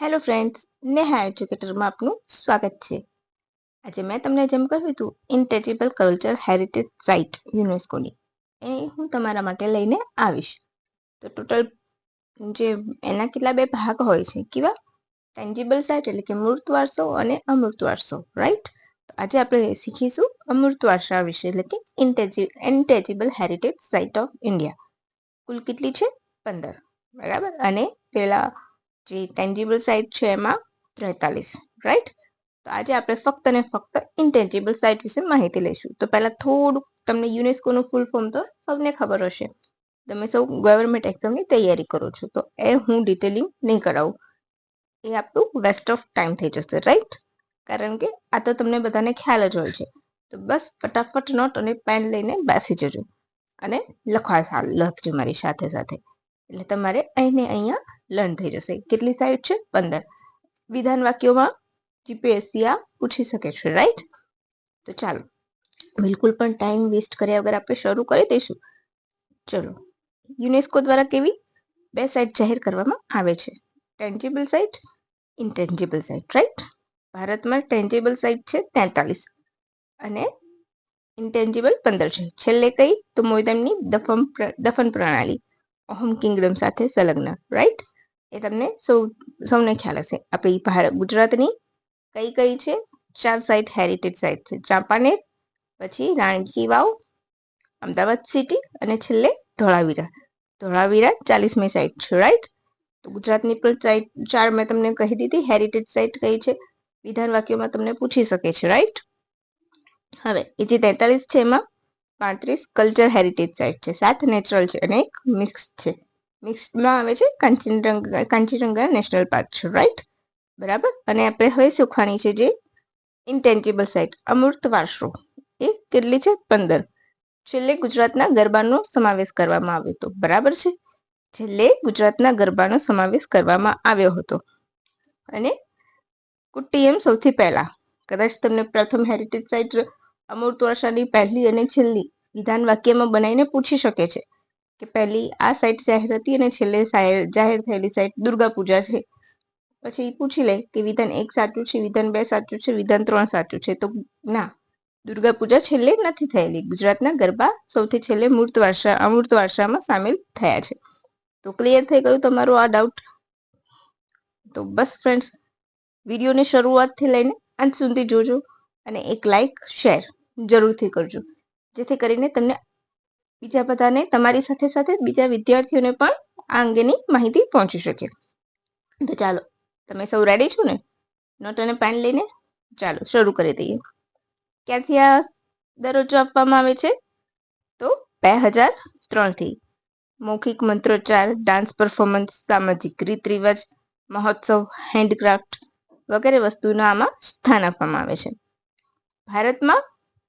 Hello friends, Neha એજ્યુકેટરમાં આપનું સ્વાગત છે. આજે મેં તમને જેમ કહ્યું હતું ઇન્ટેજેબલ કલ્ચર હેરિટેજ સાઇટ યુનેસ્કોની એ હું તમારા માટે લઈને આવીશ. તો ટોટલ જે એના કેટલા બે ભાગ હોય છે, કેવા ટેન્જિબલ સાઇટ એટલે કે મૂર્ત વારસો અને અમૂર્ત વારસો, રાઈટ. તો આજે આપણે શીખીશું અમૂર્ત વારસા વિશે એટલે કે ઇન્ટેજેબલ હેરિટેજ સાઇટ ઓફ ઇન્ડિયા. કુલ કેટલી છે? 15, બરાબર. અને પેલા જે ટેન્જિબલ સાઇટ છે એમાં 43, રાઈટ. તો આજે આપણે ફક્ત ને ફક્ત ઇન્ટેન્જિબલ સાઇટ વિશે માહિતી લઈશું. તો પહેલા થોડુંક તમને યુનેસ્કોનું ફૂલ ફોર્મ તો સૌને ખબર હશે. તમે સૌ ગવર્મેન્ટ એક્ઝામની તૈયારી કરો છો, તો એ હું ડિટેલિંગ નહીં કરાવું. એ આપણું વેસ્ટ ઓફ ટાઈમ થઈ જશે, રાઈટ. કારણ કે આ તો તમને બધાને ખ્યાલ જ હોય છે. તો બસ ફટાફટ નોટ અને પેન લઈને બેસી જજો અને લખજો મારી સાથે સાથે. એટલે તમારે અહીંને અહીંયા લર્ન થઈ જશે. કેટલી સાઇટ છે? 15. વિધાન વાક્યોમાં જીપીએસસી આ પૂછી શકે છે, રાઈટ. તો ચાલો, બિલકુલ પણ ટાઈમ વેસ્ટ કર્યા વગર આપણે શરૂ કરી દઈશું. ચલો, યુનેસ્કો દ્વારા કેવી બે સાઇટ જાહેર કરવામાં આવે છે? Tangible site, intangible site, right. ભારતમાં ટેન્જિબલ સાઇટ છે 43 અને ઇન્ટેન્જિબલ 15 છે. છેલ્લે કઈ? તો મોયદમની દફન પ્રણાલી અહોમ કિંગડમ સાથે સંલગ્ન, રાઈટ. એ તમને સૌને ખ્યાલ હશે. આપણી ગુજરાતની કઈ કઈ છે? 4 સાઇટ હેરિટેજ સાઇટ છે. ચાંપાનેર, પછી રાણકી વાવ, અમદાવાદ સિટી અને છેલ્લે ધોળાવીરા. ધોળાવીરા 40મી સાઇટ છે, રાઈટ. તો ગુજરાતની પણ સાઇટ 4 મેં તમને કહી દીધી. હેરિટેજ સાઇટ કઈ છે? વિધાન વાક્યોમાં તમને પૂછી શકે છે, રાઈટ. હવે એ જે 43 છે એમાં 35 કલ્ચર હેરિટેજ સાઇટ છે, 7 નેચરલ છે અને 1 મિક્સ છે. મિક્સમાં આવે છે કાંચીરંગા નેશનલ પાર્ક છે, રાઈટ. બરાબર. અને આપણે હવે શીખવાની છે જે ઇન્ટેન્જિબલ સાઇટ અમૂર્ત વારસો, એ કેટલી છે? 15. છેલ્લે ગુજરાતના ગરબાનો સમાવેશ કરવામાં આવ્યો હતો, બરાબર છે. છેલ્લે ગુજરાતના ગરબાનો સમાવેશ કરવામાં આવ્યો હતો. અને કુટ્ટીયમ સૌથી પહેલા, કદાચ તમને પ્રથમ હેરિટેજ સાઇટ અમૂર્ત વારસાની પહેલી અને છેલ્લી વિધાન વાક્યમાં બનાવીને પૂછી શકે છે કે પહેલી આ સાઇટ જાહેર હતી અને છેલ્લે જાહેર થયેલી સાઇટ દુર્ગા પૂજા છે. પછી પૂછી લે કે વિધાન 1 સાચું છે, વિધાન 2 સાચું છે, વિધાન 3 સાચું છે. તો ના, દુર્ગા પૂજા છેલ્લે નથી થયેલી. ગુજરાતના ગરબા સૌથી છેલ્લે અમૂર્ત વારસામાં સામેલ થયા છે. તો ક્લિયર થઈ ગયું તમારું આ ડાઉટ? તો બસ ફ્રેન્ડ્સ, વિડીયોની શરૂઆતથી લઈને અંત સુધી જોજો અને એક લાઈક શેર જરૂરથી કરજો, જેથી કરીને તમને બીજા બધાને તમારી સાથે સાથે બીજા વિદ્યાર્થીઓને પણ આ અંગેની માહિતી પહોંચી શકે. તો ચાલો, તમે સૌ રેડી છો ને? નોટ અને પેન લઈને ચાલો શરૂ કરી દઈએ. ક્યાંથી આ દરજ્જો આપવામાં આવે છે? તો 2003થી. મૌખિક મંત્રોચ્ચાર, ડાન્સ પરફોર્મન્સ, સામાજિક રીત રિવાજ, મહોત્સવ, હેન્ડક્રાફ્ટ વગેરે વસ્તુના આમાં સ્થાન આપવામાં આવે છે. ભારતમાં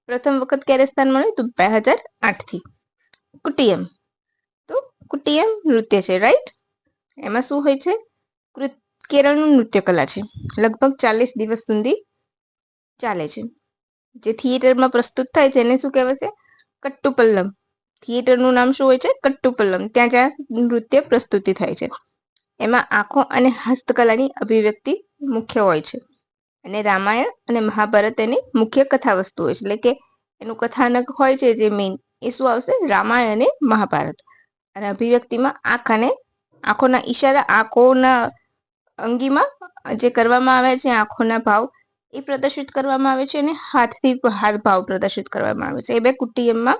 પ્રથમ વખત ક્યારે સ્થાન મળ્યું? તો 2008થી. કુટ્ટીયમ, તો કુટ્ટીયમ નૃત્ય છે, રાઈટ. એમાં શું હોય છે? કેરળનું નૃત્ય કલા છે. લગભગ 40 દિવસ સુધી ચાલે છે. જે થિયેટરમાં પ્રસ્તુત થાય તેને શું કહેવાય છે? કટ્ટુપલ્લમ. થિયેટરનું નામ શું હોય છે? કટ્ટુપલ્લમ. ત્યાં નૃત્ય પ્રસ્તુતિ થાય છે. એમાં આંખો અને હસ્તકલાની અભિવ્યક્તિ મુખ્ય હોય છે. અને રામાયણ અને મહાભારત એની મુખ્ય કથા વસ્તુ હોય છે. એટલે કે એનું કથાનક હોય છે જે મેઇન, એ શું આવશે? રામાયણ અને મહાભારત. અને અભિવ્યક્તિમાં આંખોના ઈશારા, આંખોના અંગીમાં જે કરવામાં આવે છે, આંખોના ભાવ એ પ્રદર્શિત કરવામાં આવે છે અને હાથથી હાથ ભાવ પ્રદર્શિત કરવામાં આવે છે. એ બે કુટ્ટીયમમાં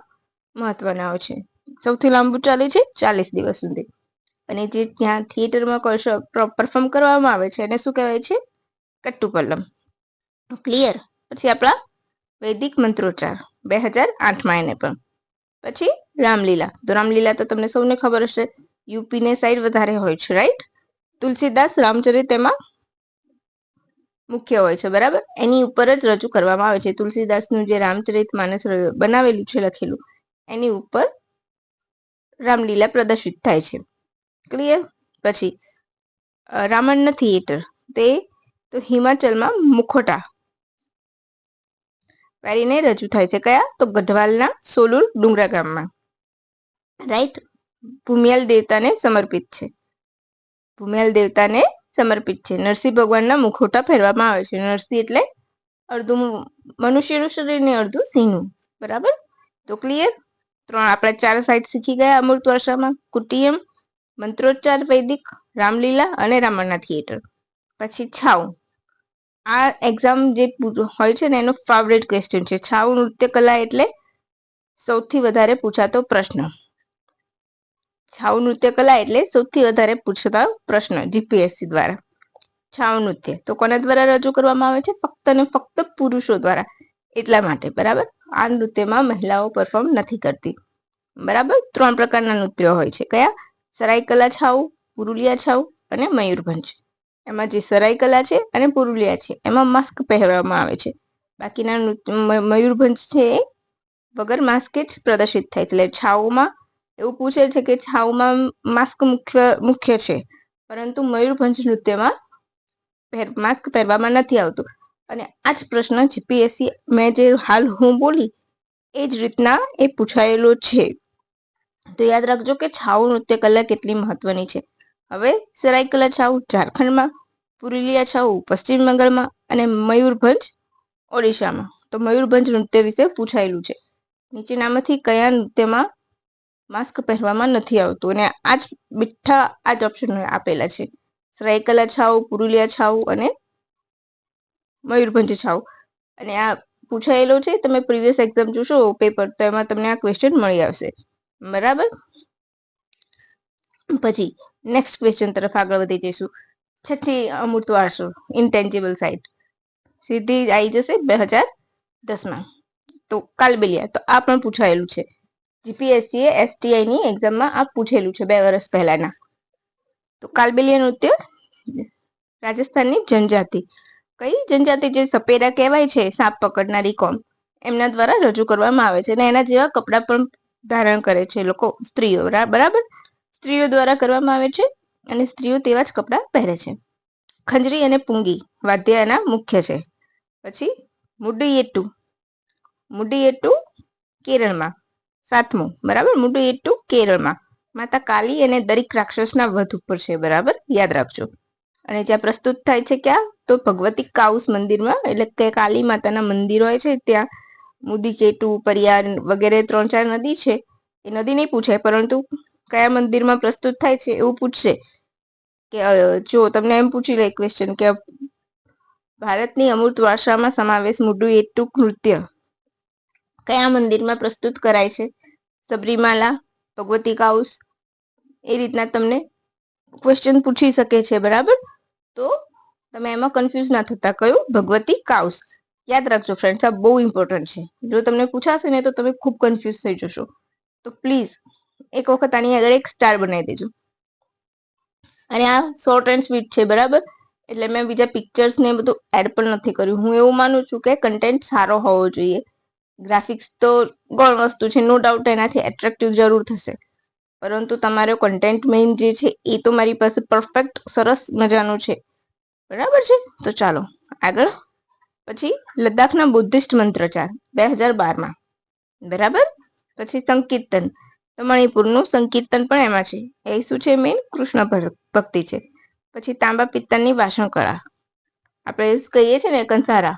મહત્વના હોય છે. સૌથી લાંબુ ચાલે છે 40 દિવસ સુધી. અને જે ત્યાં થિયેટરમાં પરફોર્મ કરવામાં આવે છે એને શું કહેવાય છે? કટ્ટુપલ્લમ. ક્લિયર? પછી આપણા વૈદિક મંત્રોચ્ચાર 2008માં એને પણ. પછી રામલીલા. તો રામલીલા તો તમને સૌને ખબર હશે, યુપીને સાઈડ વધારે હોય છે, રાઈટ. તુલસીદાસ રામચરિત એમાં મુખ્ય હોય છે, બરાબર. એની ઉપર જ રજૂ કરવામાં આવે છે. તુલસીદાસનું જે રામચરિત માનસ બનાવેલું છે, લખેલું, એની ઉપર રામલીલા પ્રદર્શિત થાય છે. ક્લિયર? પછી રામન્ન થિયેટર, તે તો હિમાચલમાં મુખોટા પહેરીને રજૂ થાય છે. કયા? તો ગઢવાલના સોલુર ડુંગરા ગામમાં, રાઈટ. ભૂમિયાલ દેવતાને સમર્પિત છે. ભૂમિયાલ દેવતાને સમર્પિત છે. નરસિંહ ભગવાનના મુખોટા પહેરવામાં આવે છે. નરસિંહ એટલે અડધું મનુષ્યનું શરીર ને અડધું સિંહનું. બરાબર? તો ક્લિયર? 3 આપણે 4 સાઇડ શીખી ગયા અમૃત વર્ષામાં. કુટિયમ, મંત્રોચ્ચાર વૈદિક, રામલીલા અને રામાયણ થિયેટર. પછી છાવ. આ એક્ઝામ જે હોય છે ને એનો ફેવરેટ ક્વેશ્ચન છે. છાવ નૃત્ય કલા એટલે સૌથી વધારે પૂછાતો પ્રશ્ન. છાવ નૃત્ય કલા એટલે સૌથી વધારે પૂછતા પ્રશ્ન જીપીએસસી દ્વારા. છાવ નૃત્ય તો કોના દ્વારા રજૂ કરવામાં આવે છે? ફક્ત ને ફક્ત પુરુષો દ્વારા. એટલા માટે બરાબર. આ નૃત્યમાં મહિલાઓ પરફોર્મ નથી કરતી. બરાબર? 3 પ્રકારના નૃત્યો હોય છે. કયા? સરાઈકલા છાવ, પુરુલિયા છાવ અને મયુરભંજ. એમાં જે સરાઈકલા છે અને પુરુલિયા છે એમાં માસ્ક પહેરવામાં આવે છે. બાકીના મયુરભંજ છે એ વગર માસ્કે જ પ્રદર્શિત થાય. એટલે છાવમાં એવું પૂછે છે કે છાવમાં માસ્ક મુખ્ય છે, પરંતુ મયુરભંજ નૃત્યમાં માસ્ક પહેરવામાં નથી આવતું. અને આ જ પ્રશ્ન જીપીએસસી મેં જે હાલ હું બોલી એ જ રીતના એ પૂછાયેલો છે. તો યાદ રાખજો કે છાવ નૃત્ય કલા કેટલી મહત્વની છે. હવે સરાઈકલા છાવ ઝારખંડમાં, પુરુલિયા છાવ પશ્ચિમ બંગાળમાં અને મયુરભંજ ઓડિશામાં. તો મયુરભંજ નૃત્ય વિશે પૂછાયેલું છે. નીચેનામાંથી કયા નૃત્યમાં માસ્ક પહેરવામાં નથી આવતું? અને આ જ ઓપ્શન આપેલા છે. સરાઈકલા છાવ, પુરુલિયા છાવ અને મયુરભંજ છાવ. અને આ પૂછાયેલો છે. તમે પ્રીવિયસ એક્ઝામ જોશો પેપર તો એમાં તમને આ ક્વેશ્ચન મળી આવશે. બરાબર? પછી નેક્સ્ટ ક્વેશ્ચન તરફ આગળ વધી જઈશું. છઠ્ઠી અમૃત વારસો ઇન્ટેન્જિબલ સાઇટ સીધી આવી જશે 2010માં. તો કાલબેલિયા તો આ પણ પૂછાયેલું છે. જીપીએસસી એસટીઆઈ ની એક્ઝામમાં આ પૂછેલું છે 2 વર્ષ પહેલાના. તો કાલબેલિયા નૃત્ય રાજસ્થાનની જનજાતિ. કઈ જનજાતિ? જે સપેરા કહેવાય છે, સાપ પકડનારી કોમ, એમના દ્વારા રજૂ કરવામાં આવે છે. અને એના જેવા કપડા પણ ધારણ કરે છે લોકો, સ્ત્રીઓ. બરાબર? સ્ત્રીઓ દ્વારા કરવામાં આવે છે અને સ્ત્રીઓ તેવા જ કપડા પહેરે છે. ખંજરી અને પુંગી વાદ્ય એના મુખ્ય છે. પછી મુડીયેટ્ટુ. મુડીયેટ્ટુ કેરળમાં. 7મું. બરાબર? મુડીયેટ્ટુ કેરળમાં. માતા કાલી અને દરેક રાક્ષસના વધ ઉપર છે. બરાબર? યાદ રાખજો. અને જ્યાં પ્રસ્તુત થાય છે ક્યાં? તો ભગવતી કાઉસ મંદિરમાં, એટલે કે કાલી માતાના મંદિર હોય છે ત્યાં. મુદીકેટુ, પરિયાર વગેરે 3-4 નદી છે. એ નદી નહીં પૂછાય, પરંતુ કયા મંદિરમાં પ્રસ્તુત થાય છે એવું પૂછશે. કે જો તમને એમ પૂછી લે ક્વેશ્ચન કે ભારતની અમૃત વારસામાં સમાવેશ મુડીયેટ્ટુ નૃત્ય કયા મંદિરમાં પ્રસ્તુત કરાય છે? સબરીમાલા, ભગવતી કાઉસ, એ રીતના તમને ક્વેશ્ચન પૂછી શકે છે. બરાબર? તો તમે એમાં કન્ફ્યુઝ ના થતા. કયું? ભગવતી કાઉસ. યાદ રાખજો ફ્રેન્ડ્સ, આ બહુ ઇમ્પોર્ટન્ટ છે. જો તમને પૂછાશે ને તો તમે ખૂબ કન્ફ્યુઝ થઈ જશો. તો પ્લીઝ એક વખત આની આગળ એક સ્ટાર બનાવી દેજો. અને આ શોર્ટ એન્ડ સ્વીટ છે. બરાબર? એટલે મેં બીજા પિક્ચર્સ ને બધું એડ પણ નથી કર્યું. હું એવું માનું છું કે કન્ટેન્ટ સારો હોવો જોઈએ. ગ્રાફિક્સ તો ગૌણ વસ્તુ છે, નો ડાઉટ એનાથી એટ્રેક્ટિવ જરૂર થશે, પરંતુ તમારો કન્ટેન્ટ મેઇન જે છે એ તો મારી પાસે પરફેક્ટ સરસ મજાનું છે. બરાબર છે? તો ચાલો આગળ. પછી લદ્દાખના બુદ્ધિસ્ટ મંત્રોચ્ચાર 2012માં. બરાબર? પછી સંકીર્તન. તો મણિપુરનું સંકીર્તન પણ એમાં છે. એ શું છે? મેઇન કૃષ્ણ ભક્તિ છે. પછી તાંબા પિત્તળની વાસણ કળા, આપણે કહીએ છીએ ને કંસારા,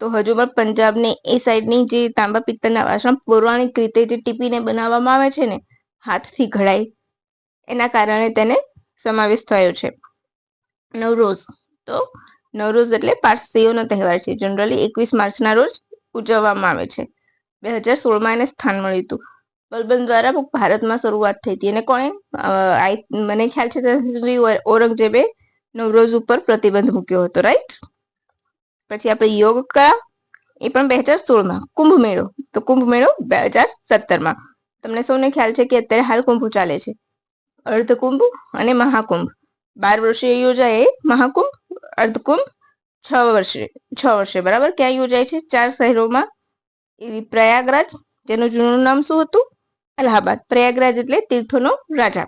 તો હજુ પણ પંજાબની એ સાઈડની જે તાંબા પિત્તળના વાસણ પૌરાણિક રીતે જે ટીપીને બનાવવામાં આવે છે ને, હાથથી ઘડાઈ, એના કારણે તેને સમાવેશ થયો છે. નવરોઝ. તો નવરોઝ એટલે પારસીઓનો તહેવાર છે. જનરલી 21 માર્ચના રોજ ઉજવવામાં આવે છે. 2016માં એને સ્થાન મળ્યું હતું. બલબન દ્વારા ભારતમાં શરૂઆત થઈ હતી. અને કોણે? મને ખ્યાલ છે ત્યાં સુધી ઔરંગઝેબે નવરોઝ ઉપર પ્રતિબંધ મૂક્યો હતો. રાઈટ? પછી આપણે યોગ કળા, એ પણ 2016માં. કુંભ મેળો. તો કુંભ મેળો 2017માં. તમને સૌને ખ્યાલ છે કે અત્યારે હાલ કુંભ ચાલે છે. અર્ધકુંભ અને મહાકુંભ 12 વર્ષે યોજાય. મહાકુંભ, અર્ધકુંભ 6 વર્ષે. બરાબર? ક્યાં યોજાય છે? 4 શહેરોમાં. પ્રયાગરાજ, જેનું જૂનું નામ શું હતું? અલ્હાબાદ. પ્રયાગરાજ એટલે તીર્થોનો રાજા.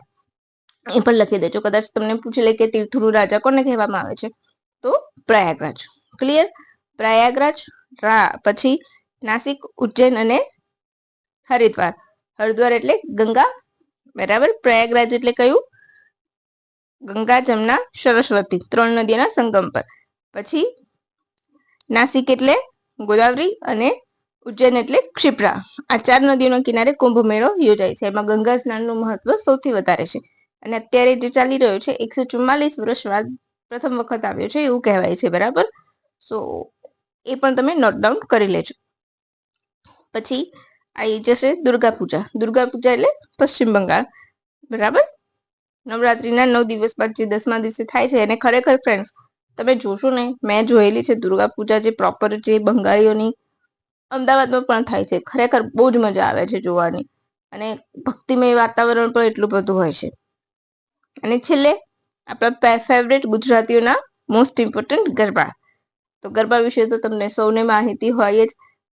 એ પણ લખી દેજો, કદાચ તમને પૂછી લે કે તીર્થોનો રાજા કોને કહેવામાં આવે છે, તો પ્રયાગરાજ. ક્લિયર? પ્રયાગરાજ. પછી નાસિક, ઉજ્જૈન અને હરિદ્વાર. હરિદ્વાર એટલે ગંગા. બરાબર? પ્રયાગરાજ એટલે કયું? ગંગા, જમના, સરસ્વતી 3 નદીઓના સંગમ પર. પછી નાસિક એટલે ગોદાવરી અને ઉજ્જૈન એટલે ક્ષિપ્રા. આ 4 નદીઓના કિનારે કુંભ મેળો યોજાય છે. એમાં ગંગા સ્નાનનું મહત્વ સૌથી વધારે છે. અને અત્યારે જે ચાલી રહ્યો છે 144 વર્ષ બાદ પ્રથમ વખત આવ્યો છે એવું કહેવાય છે. બરાબર, સો એ પણ તમે નોટ ડાઉન કરી લેજો. પછી આવી જશે દુર્ગા પૂજા. દુર્ગા પૂજા એટલે પશ્ચિમ બંગાળ. બરાબર, નવરાત્રીના 9 દિવસ બાદ જે 10મા દિવસે થાય છે એને ખરેખર ફ્રેન્ડ્સ તમે જોશો ને, મેં જોયેલી છે દુર્ગા પૂજા જે પ્રોપર જે બંગાળીઓની અમદાવાદમાં પણ થાય છે. ખરેખર બહુ જ મજા આવે છે જોવાની, અને ભક્તિમય વાતાવરણ પણ એટલું બધું હોય છે. અને છેલ્લે આપણા ફેવરેટ ગુજરાતીઓના મોસ્ટ ઇમ્પોર્ટન્ટ ગરબા. તો ગરબા વિશે તો તમને સૌને માહિતી હોય જ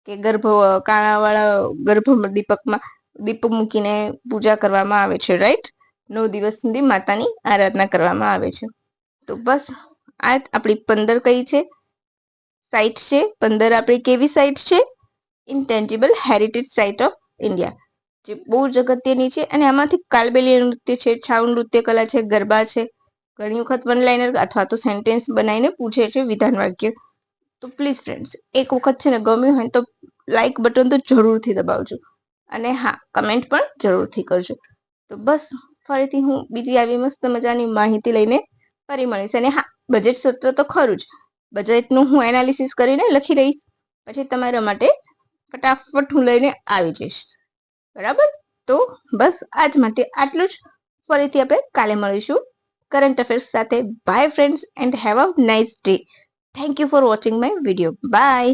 કે કાણાવાળા ગર્ભ દીપકમાં દીપ મૂકીને પૂજા કરવામાં આવે છે, રાઈટ? 9 દિવસ સુધી માતાની આરાધના કરવામાં આવે છે. તો બસ આ આપણી 15 કઈ છે સાઇટ છે. 15 આપણી કેવી સાઇટ છે? Intangible heritage site of India, જે બહુ જ અગત્યની છે. અને આમાંથી કાલબેલિયા નૃત્ય છે, છાઉ નૃત્ય કલા છે, ગરબા છે. ઘણી વખત વન લાઇનર અથવા તો સેન્ટેન્સ બનાવીને પૂછે છે વિધાન વાક્ય. તો પ્લીઝ ફ્રેન્ડ્સ, એક વખત છે ને ગમ્યું હોય તો લાઈક બટન તો જરૂરથી દબાવજો, અને હા, કમેન્ટ પણ જરૂરથી કરજો. તો બસ ફરીથી હું બીજી આવી મસ્ત મજાની માહિતી લઈને ફરી મળીશ. અને હા, બજેટ સત્ર તો ખરું જ. બજેટનું હું એનાલિસિસ કરીને લખી રહીશ, પછી તમારા માટે ફટાફટ હું લઈને આવી જઈશ. બરાબર, તો બસ આજ માટે આટલું જ. ફરીથી આપણે કાલે મળીશું કરંટ અફેર્સ સાથે. Bye friends and have a nice day. Thank you for watching my video. By.